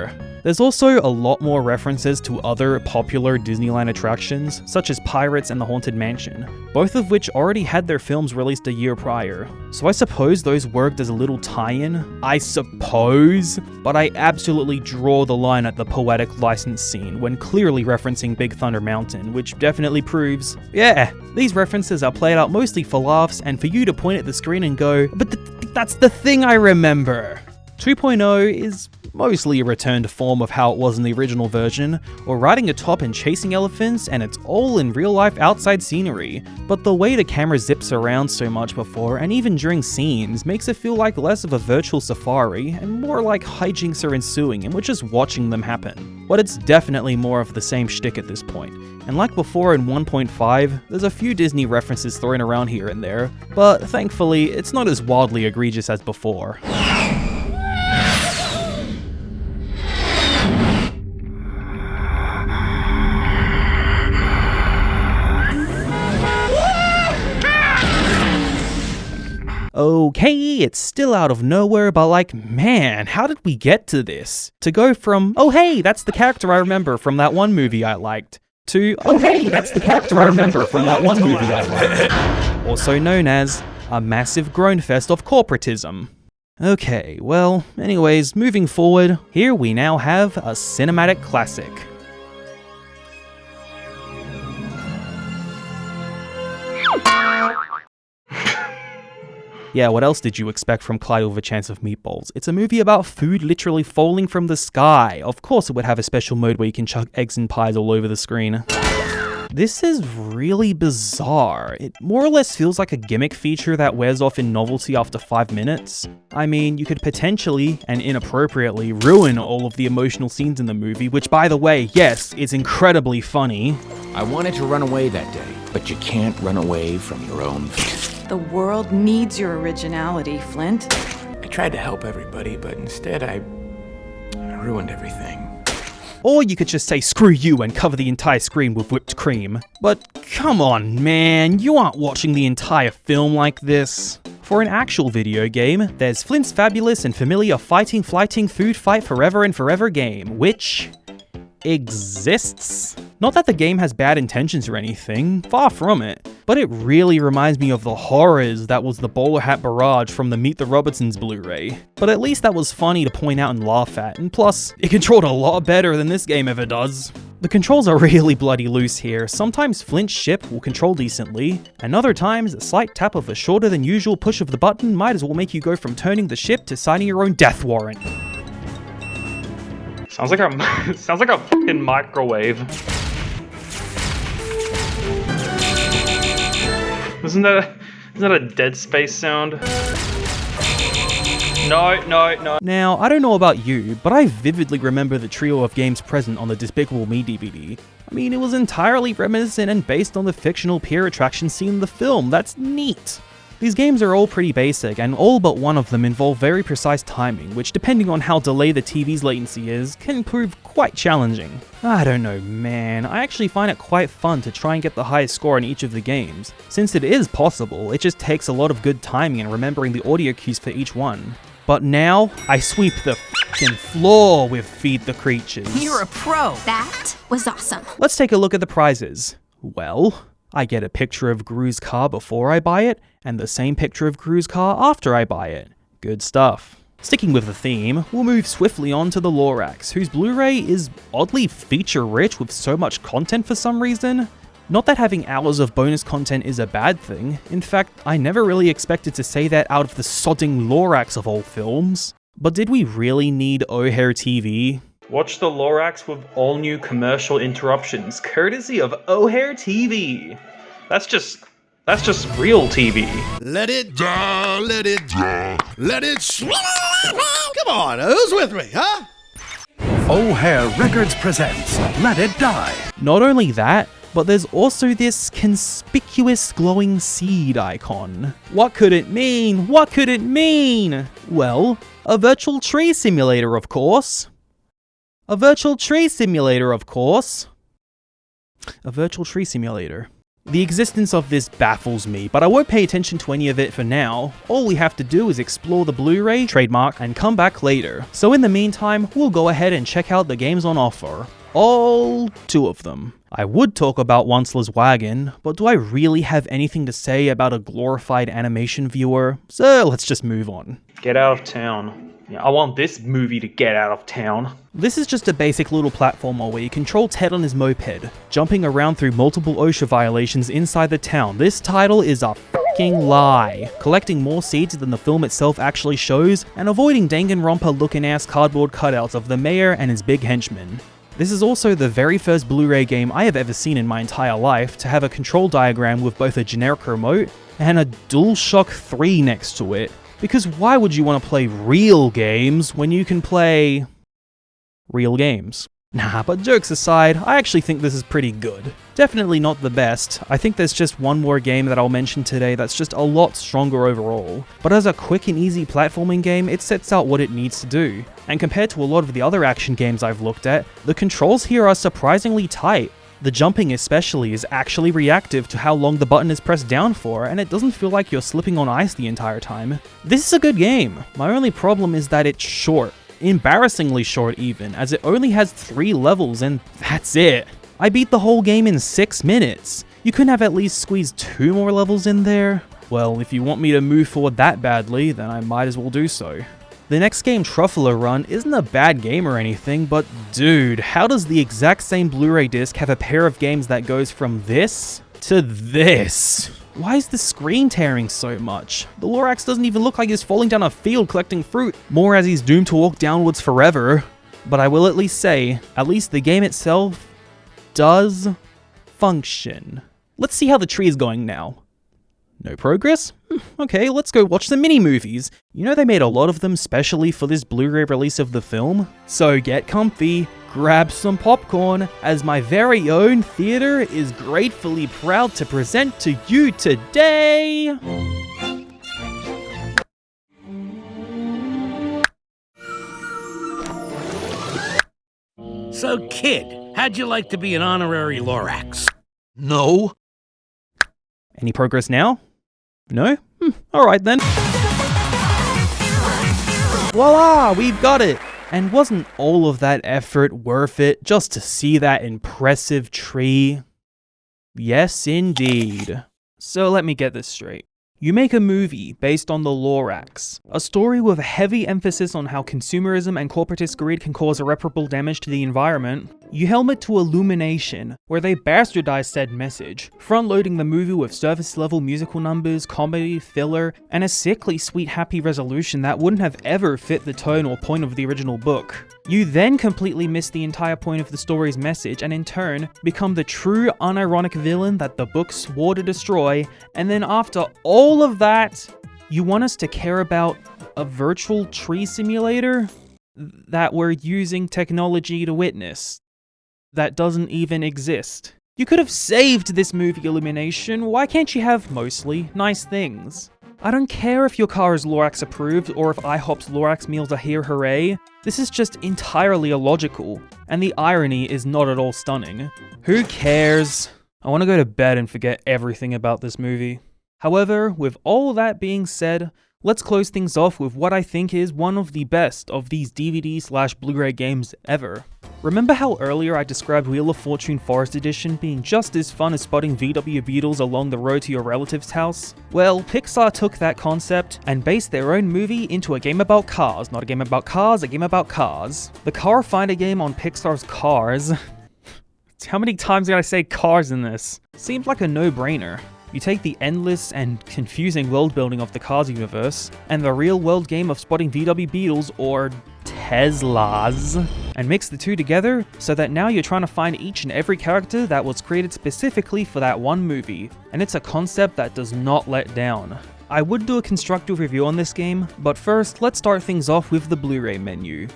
There's also a lot more references to other popular Disneyland attractions, such as Pirates and the Haunted Mansion, both of which already had their films released a year prior. So I suppose those worked as a little tie-in, I suppose, but I absolutely draw the line at the poetic license scene when clearly referencing Big Thunder Mountain, which definitely proves, yeah, these references are played out mostly for laughs and for you to point at the screen and go, but that's the thing I remember. 2.0 is mostly a return to form of how it was in the original version, or riding atop and chasing elephants, and it's all in real life outside scenery, but the way the camera zips around so much before and even during scenes makes it feel like less of a virtual safari and more like hijinks are ensuing and we're just watching them happen. But it's definitely more of the same shtick at this point, and like before in 1.5, there's a few Disney references thrown around here and there, but thankfully it's not as wildly egregious as before. Okay, it's still out of nowhere, but like, man, how did we get to this? To go from, oh hey, that's the character I remember from that one movie I liked, to, oh hey, that's the character I remember from that one movie I liked. Also known as a massive groan fest of corporatism. Okay, well, anyways, moving forward, here we now have a cinematic classic. Yeah, what else did you expect from Clyde with a Chance of Meatballs? It's a movie about food literally falling from the sky. Of course it would have a special mode where you can chuck eggs and pies all over the screen. This is really bizarre. It more or less feels like a gimmick feature that wears off in novelty after 5 minutes. I mean, you could potentially, and inappropriately, ruin all of the emotional scenes in the movie, which by the way, yes, is incredibly funny.
I wanted to run away that day, but you can't run away from your own fear.
The world needs your originality, Flint.
I tried to help everybody, but instead I ruined everything.
Or you could just say screw you and cover the entire screen with whipped cream. But come on, man, you aren't watching the entire film like this. For an actual video game, there's Flint's fabulous and familiar fighting, flighting, food fight forever and forever game, which exists. Not that the game has bad intentions or anything, far from it, but it really reminds me of the horrors that was the bowler hat barrage from the Meet the Robertsons Blu-ray. But at least that was funny to point out and laugh at, and plus, it controlled a lot better than this game ever does. The controls are really bloody loose here. Sometimes Flint's ship will control decently, and other times a slight tap of a shorter than usual push of the button might as well make you go from turning the ship to signing your own death warrant.
Sounds like a fucking microwave. Isn't that a Dead Space sound? No.
Now, I don't know about you, but I vividly remember the trio of games present on the Despicable Me DVD. I mean, it was entirely reminiscent and based on the fictional pier attraction scene in the film. That's neat. These games are all pretty basic, and all but one of them involve very precise timing, which depending on how delayed the TV's latency is, can prove quite challenging. I don't know, man, I actually find it quite fun to try and get the highest score in each of the games. Since it is possible, it just takes a lot of good timing and remembering the audio cues for each one. But now, I sweep the f***ing floor with Feed the Creatures.
You're a pro. That was awesome.
Let's take a look at the prizes. Well, I get a picture of Gru's car before I buy it, and the same picture of Gru's car after I buy it. Good stuff. Sticking with the theme, we'll move swiftly on to the Lorax, whose Blu-ray is oddly feature-rich with so much content for some reason. Not that having hours of bonus content is a bad thing. In fact, I never really expected to say that out of the sodding Lorax of all films. But did we really need O'Hare TV?
Watch the Lorax with all new commercial interruptions, courtesy of O'Hare TV. That's just real TV.
Let it draw, let it draw, let it swallow. Come on, who's with me, huh?
O'Hare Records presents Let It Die.
Not only that, but there's also this conspicuous glowing seed icon. What could it mean? What could it mean? Well, a virtual tree simulator, of course. A virtual tree simulator, of course. A virtual tree simulator. The existence of this baffles me, but I won't pay attention to any of it for now. All we have to do is explore the Blu-ray, trademark, and come back later. So in the meantime, we'll go ahead and check out the games on offer. All 2 of them. I would talk about Onceler's Wagon, but do I really have anything to say about a glorified animation viewer? So let's just move on.
Get out of town. Yeah, I want this movie to get out of town.
This is just a basic little platformer where you control Ted on his moped, jumping around through multiple OSHA violations inside the town. This title is a f***ing lie. Collecting more seeds than the film itself actually shows, and avoiding Danganronpa looking ass cardboard cutouts of the mayor and his big henchmen. This is also the very first Blu-ray game I have ever seen in my entire life to have a control diagram with both a generic remote and a DualShock 3 next to it. Because why would you want to play real games when you can play real games? Nah, but jokes aside, I actually think this is pretty good. Definitely not the best. I think there's just one more game that I'll mention today that's just a lot stronger overall. But as a quick and easy platforming game, it sets out what it needs to do. And compared to a lot of the other action games I've looked at, the controls here are surprisingly tight. The jumping especially is actually reactive to how long the button is pressed down for, and it doesn't feel like you're slipping on ice the entire time. This is a good game. My only problem is that it's short. Embarrassingly short even, as it only has 3 levels and that's it. I beat the whole game in 6 minutes. You couldn't have at least squeezed 2 more levels in there? Well, if you want me to move forward that badly, then I might as well do so. The next game, Truffler Run, isn't a bad game or anything, but dude, how does the exact same Blu-ray disc have a pair of games that goes from this to this? Why is the screen tearing so much? The Lorax doesn't even look like he's falling down a field collecting fruit, more as he's doomed to walk downwards forever. But I will at least say, at least the game itself does function. Let's see how the tree is going now. No progress? Okay, let's go watch some mini-movies. You know they made a lot of them specially for this Blu-ray release of the film? So get comfy, grab some popcorn, as my very own theater is gratefully proud to present to you today...
So, kid, how'd you like to be an honorary Lorax?
No.
Any progress now? No? Alright then. Voila! We've got it! And wasn't all of that effort worth it just to see that impressive tree? Yes, indeed. So let me get this straight. You make a movie based on the Lorax, a story with a heavy emphasis on how consumerism and corporatist greed can cause irreparable damage to the environment. You helm it to Illumination, where they bastardize said message, front-loading the movie with surface-level musical numbers, comedy, filler, and a sickly sweet happy resolution that wouldn't have ever fit the tone or point of the original book. You then completely miss the entire point of the story's message and in turn become the true unironic villain that the book swore to destroy, and then after all of that, you want us to care about a virtual tree simulator that we're using technology to witness that doesn't even exist. You could have saved this movie, Illumination. Why can't you have mostly nice things? I don't care if your car is Lorax approved or if IHOP's Lorax meals are here, hooray. This is just entirely illogical, and the irony is not at all stunning. Who cares? I want to go to bed and forget everything about this movie. However, with all that being said, let's close things off with what I think is one of the best of these DVD/Blu-ray games ever. Remember how earlier I described Wheel of Fortune Forest Edition being just as fun as spotting VW Beetles along the road to your relative's house? Well, Pixar took that concept and based their own movie into a game about cars. Not a game about cars, a game about cars. The Car Finder game on Pixar's Cars. How many times did I say cars in this? Seemed like a no-brainer. You take the endless and confusing world building of the Cars universe, and the real world game of spotting VW Beetles or Teslas, and mix the two together so that now you're trying to find each and every character that was created specifically for that one movie, and it's a concept that does not let down. I would do a constructive review on this game, but first let's start things off with the Blu-ray menu.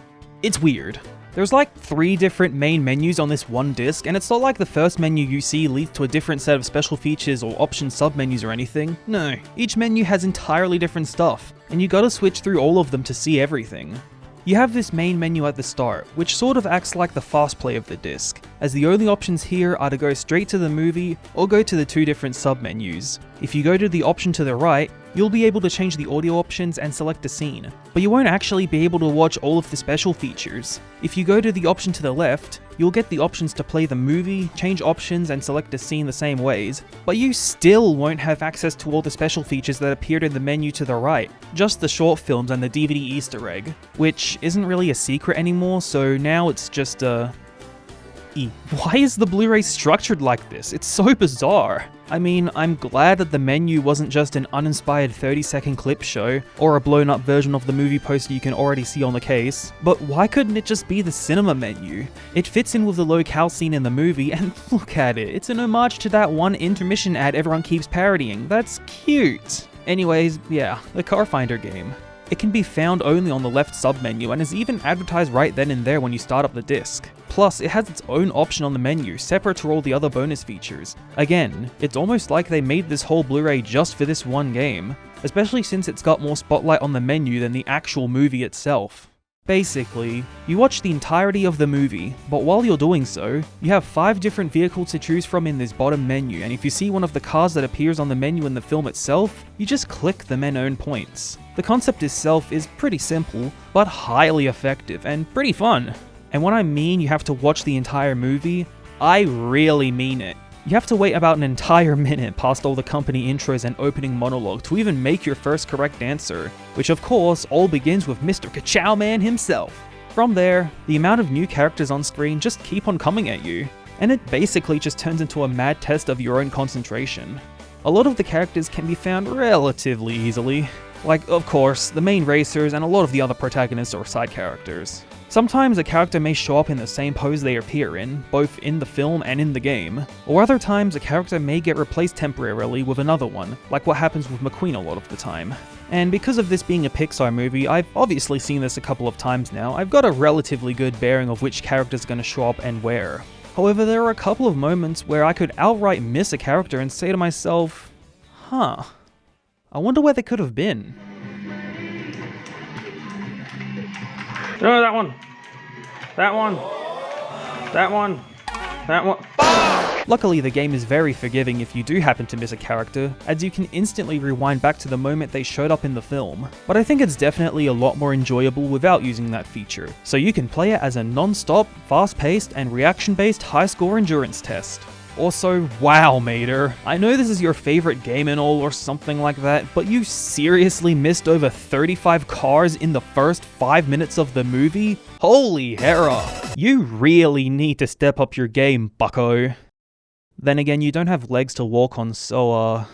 It's weird. There's like 3 different main menus on this one disc, and it's not like the first menu you see leads to a different set of special features or option submenus or anything. No, each menu has entirely different stuff, and you gotta switch through all of them to see everything. You have this main menu at the start, which sort of acts like the fast play of the disc, as the only options here are to go straight to the movie or go to the 2 different submenus. If you go to the option to the right, you'll be able to change the audio options and select a scene, but you won't actually be able to watch all of the special features. If you go to the option to the left, you'll get the options to play the movie, change options and select a scene the same ways, but you still won't have access to all the special features that appeared in the menu to the right, just the short films and the DVD Easter egg, which isn't really a secret anymore, so now it's just Why is the Blu-ray structured like this? It's so bizarre. I mean, I'm glad that the menu wasn't just an uninspired 30-second clip show, or a blown-up version of the movie poster you can already see on the case, but why couldn't it just be the cinema menu? It fits in with the locale scene in the movie, and look at it, it's an homage to that one intermission ad everyone keeps parodying. That's cute. Anyways, yeah, the Car Finder game. It can be found only on the left submenu and is even advertised right then and there when you start up the disc. Plus, it has its own option on the menu, separate to all the other bonus features. Again, it's almost like they made this whole Blu-ray just for this one game, especially since it's got more spotlight on the menu than the actual movie itself. Basically, you watch the entirety of the movie, but while you're doing so, you have 5 different vehicles to choose from in this bottom menu, and if you see one of the cars that appears on the menu in the film itself, you just click the men earn points. The concept itself is pretty simple, but highly effective and pretty fun. And when I mean you have to watch the entire movie, I really mean it. You have to wait about an entire minute past all the company intros and opening monologue to even make your first correct answer, which of course all begins with Mr. Ka-Chow Man himself. From there, the amount of new characters on screen just keep on coming at you, and it basically just turns into a mad test of your own concentration. A lot of the characters can be found relatively easily, like of course the main racers and a lot of the other protagonists or side characters. Sometimes a character may show up in the same pose they appear in, both in the film and in the game, or other times a character may get replaced temporarily with another one, like what happens with McQueen a lot of the time. And because of this being a Pixar movie, I've obviously seen this a couple of times now, I've got a relatively good bearing of which character's gonna show up and where. However, there are a couple of moments where I could outright miss a character and say to myself, I wonder where they could have been.
No, that one. That one. That one.
Luckily, the game is very forgiving if you do happen to miss a character, as you can instantly rewind back to the moment they showed up in the film. But I think it's definitely a lot more enjoyable without using that feature, so you can play it as a non-stop, fast-paced, and reaction-based high-score endurance test. Also, wow, Mater, I know this is your favorite game and all or something like that, but you seriously missed over 35 cars in the first 5 minutes of the movie? Holy hera! You really need to step up your game, bucko. Then again, you don't have legs to walk on, so,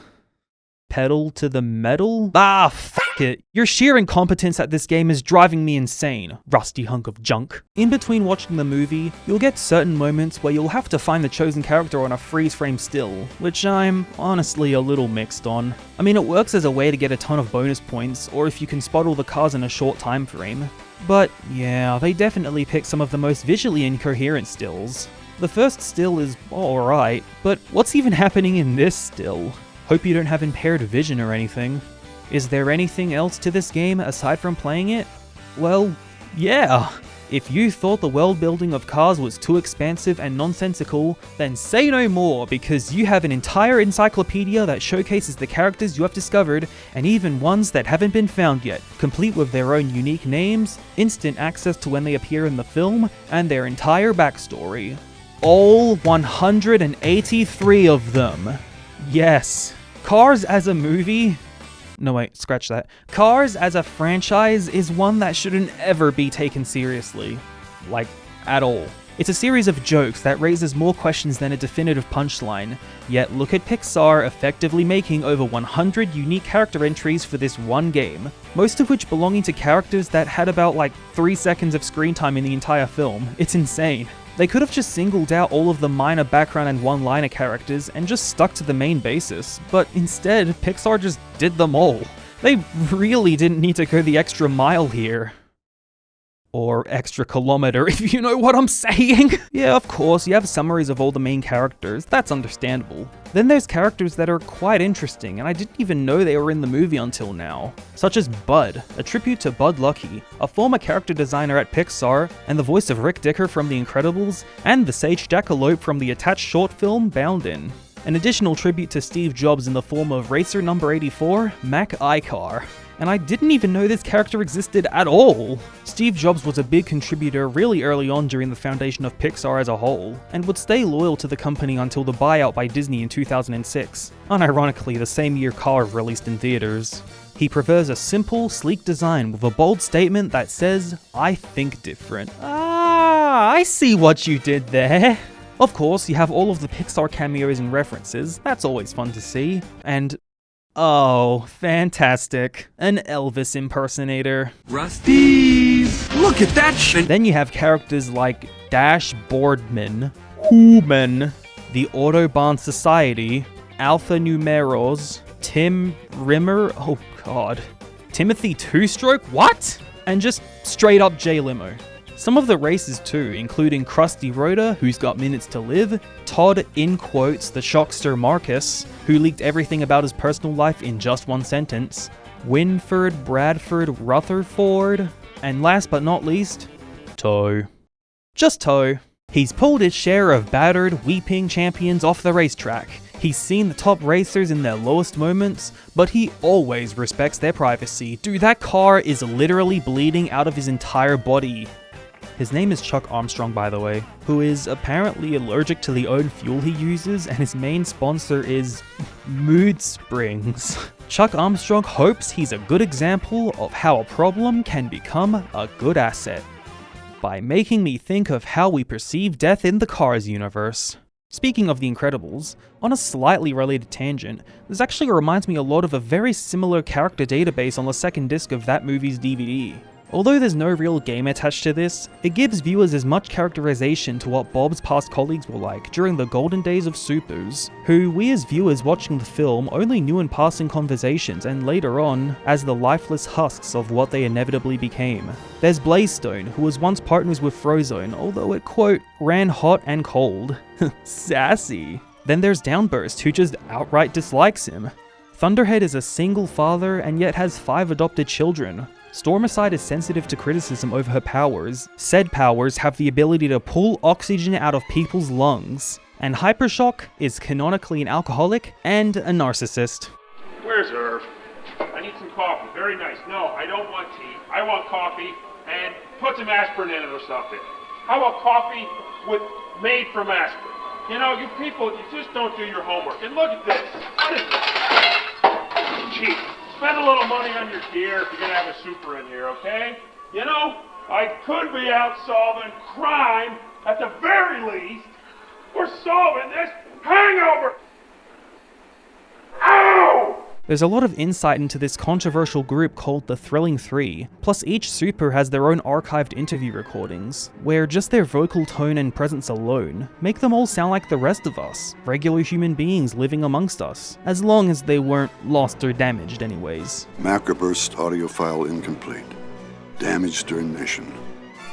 pedal to the metal? Ah, fuck it. Your sheer incompetence at this game is driving me insane, rusty hunk of junk. In between watching the movie, you'll get certain moments where you'll have to find the chosen character on a freeze frame still, which I'm honestly a little mixed on. I mean, it works as a way to get a ton of bonus points, or if you can spot all the cars in a short time frame. But yeah, they definitely pick some of the most visually incoherent stills. The first still is alright, but what's even happening in this still? Hope you don't have impaired vision or anything. Is there anything else to this game aside from playing it? Well, yeah. If you thought the world building of Cars was too expansive and nonsensical, then say no more, because you have an entire encyclopedia that showcases the characters you have discovered, and even ones that haven't been found yet, complete with their own unique names, instant access to when they appear in the film, and their entire backstory. All 183 of them. Yes. Cars as a movie? No wait, scratch that. Cars as a franchise is one that shouldn't ever be taken seriously. Like, at all. It's a series of jokes that raises more questions than a definitive punchline, yet look at Pixar effectively making over 100 unique character entries for this one game, most of which belonging to characters that had about like 3 seconds of screen time in the entire film. It's insane. They could have just singled out all of the minor background and one-liner characters and just stuck to the main basis, but instead, Pixar just did them all. They really didn't need to go the extra mile here. Or extra kilometer, if you know what I'm saying. Yeah, of course, you have summaries of all the main characters, that's understandable. Then there's characters that are quite interesting, and I didn't even know they were in the movie until now. Such as Bud, a tribute to Bud Lucky, a former character designer at Pixar, and the voice of Rick Dicker from The Incredibles, and the sage jackalope from the attached short film Bound In. An additional tribute to Steve Jobs in the form of Racer number 84, Mac Icar. And I didn't even know this character existed at all. Steve Jobs was a big contributor really early on during the foundation of Pixar as a whole, and would stay loyal to the company until the buyout by Disney in 2006, unironically the same year Cars released in theaters. He prefers a simple, sleek design with a bold statement that says, "I think different." Ah, I see what you did there. Of course, you have all of the Pixar cameos and references, that's always fun to see, and oh, fantastic. An Elvis impersonator.
Rusty! Look at that shit!
Then you have characters like Dash Boardman, Human, the Autobahn Society, Alpha Numeros, Tim Rimmer, oh god, Timothy Two-Stroke, what? And just straight up J-Limo. Some of the races too, including Krusty Rhoda, who's got minutes to live, Todd, in quotes, the shockster Marcus, who leaked everything about his personal life in just one sentence, Winford Bradford Rutherford, and last but not least, Toe. Just Toe. He's pulled his share of battered, weeping champions off the racetrack. He's seen the top racers in their lowest moments, but he always respects their privacy. Dude, that car is literally bleeding out of his entire body. His name is Chuck Armstrong, by the way, who is apparently allergic to the own fuel he uses, and his main sponsor is Mood Springs. Chuck Armstrong hopes he's a good example of how a problem can become a good asset, by making me think of how we perceive death in the Cars universe. Speaking of The Incredibles, on a slightly related tangent, this actually reminds me a lot of a very similar character database on the second disc of that movie's DVD. Although there's no real game attached to this, it gives viewers as much characterization to what Bob's past colleagues were like during the golden days of Supers, who we as viewers watching the film only knew in passing conversations and later on as the lifeless husks of what they inevitably became. There's Blazestone, who was once partners with Frozone, although it quote, ran hot and cold. Sassy. Then there's Downburst, who just outright dislikes him. Thunderhead is a single father and yet has 5 adopted children. Stormicide is sensitive to criticism over her powers. Said powers have the ability to pull oxygen out of people's lungs. And Hypershock is canonically an alcoholic and a narcissist.
Where's Irv? I need some coffee. Very nice. No, I don't want tea. I want coffee, and put some aspirin in it or something. How about coffee made from aspirin? You know, you people, you just don't do your homework. And look at this. What is this? Cheap. Spend a little money on your gear if you're gonna have a super in here, okay? You know, I could be out solving crime at the very least. We're solving this hangover. Ow!
There's a lot of insight into this controversial group called the Thrilling Three, plus each super has their own archived interview recordings, where just their vocal tone and presence alone make them all sound like the rest of us, regular human beings living amongst us, as long as they weren't lost or damaged anyways.
Macroburst audio file incomplete. Damaged during mission.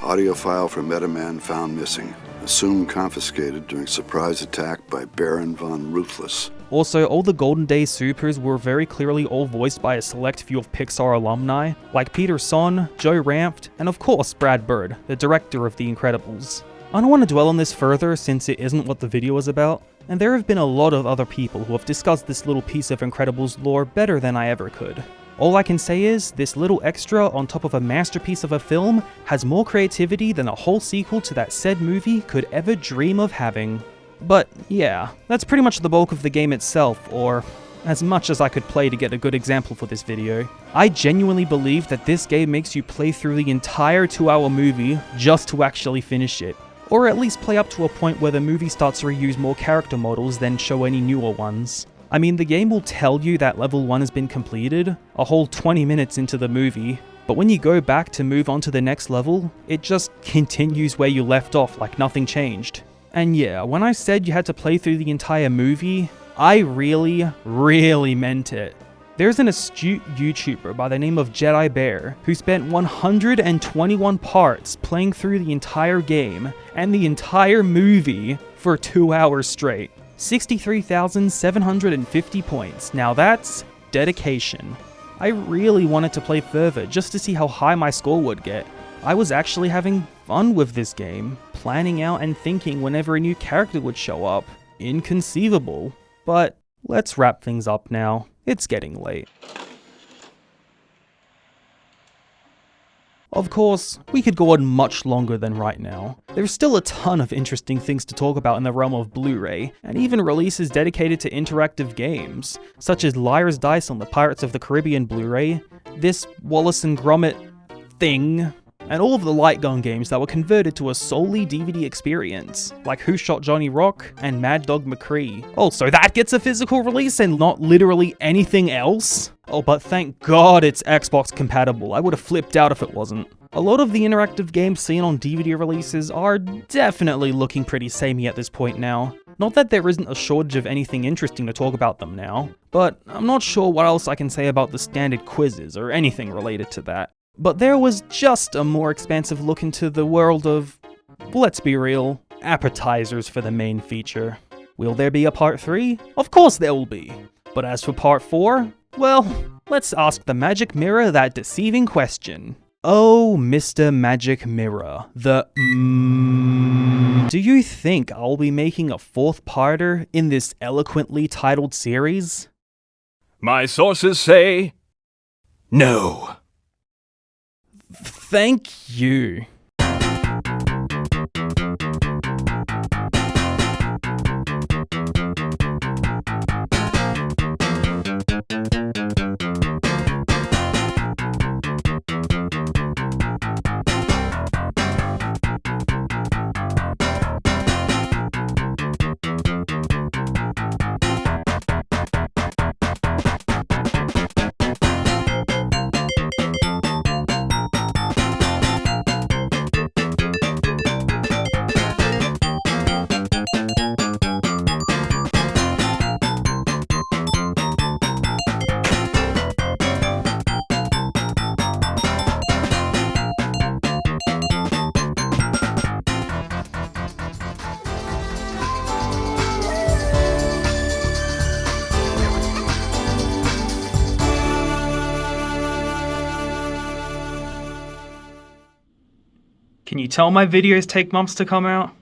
Audio file from Metaman found missing. Assumed confiscated during surprise attack by Baron von Ruthless.
Also, all the Golden Days supers were very clearly all voiced by a select few of Pixar alumni, like Peter Son, Joe Ranft, and of course Brad Bird, the director of The Incredibles. I don't want to dwell on this further since it isn't what the video is about, and there have been a lot of other people who have discussed this little piece of Incredibles lore better than I ever could. All I can say is, this little extra on top of a masterpiece of a film has more creativity than a whole sequel to that said movie could ever dream of having. But yeah, that's pretty much the bulk of the game itself, or as much as I could play to get a good example for this video. I genuinely believe that this game makes you play through the entire 2-hour movie just to actually finish it. Or at least play up to a point where the movie starts to reuse more character models than show any newer ones. I mean, the game will tell you that level 1 has been completed, a whole 20 minutes into the movie, but when you go back to move on to the next level, it just continues where you left off like nothing changed. And yeah, when I said you had to play through the entire movie, I really meant it. There's an astute YouTuber by the name of Jedi Bear who spent 121 parts playing through the entire game and the entire movie for 2 hours straight. 63,750 points. Now that's dedication. I really wanted to play further just to see how high my score would get. I was actually having fun with this game, planning out and thinking whenever a new character would show up. Inconceivable. But let's wrap things up now. It's getting late. Of course, we could go on much longer than right now. There's still a ton of interesting things to talk about in the realm of Blu-ray, and even releases dedicated to interactive games, such as Liar's Dice on the Pirates of the Caribbean Blu-ray, this Wallace and Gromit thing, and all of the light gun games that were converted to a solely DVD experience, like Who Shot Johnny Rock and Mad Dog McCree. Oh, so that gets a physical release and not literally anything else? Oh, but thank God it's Xbox compatible. I would have flipped out if it wasn't. A lot of the interactive games seen on DVD releases are definitely looking pretty samey at this point now. Not that there isn't a shortage of anything interesting to talk about them now, but I'm not sure what else I can say about the standard quizzes or anything related to that. But there was just a more expansive look into the world of, let's be real, appetizers for the main feature. Will there be a part 3? Of course there will be. But as for part 4, well, let's ask the Magic Mirror that deceiving question. Oh, Mr. Magic Mirror, do you think I'll be making a 4th parter in this eloquently titled series?
My sources say no.
Thank you.
Can you tell my videos take months to come out?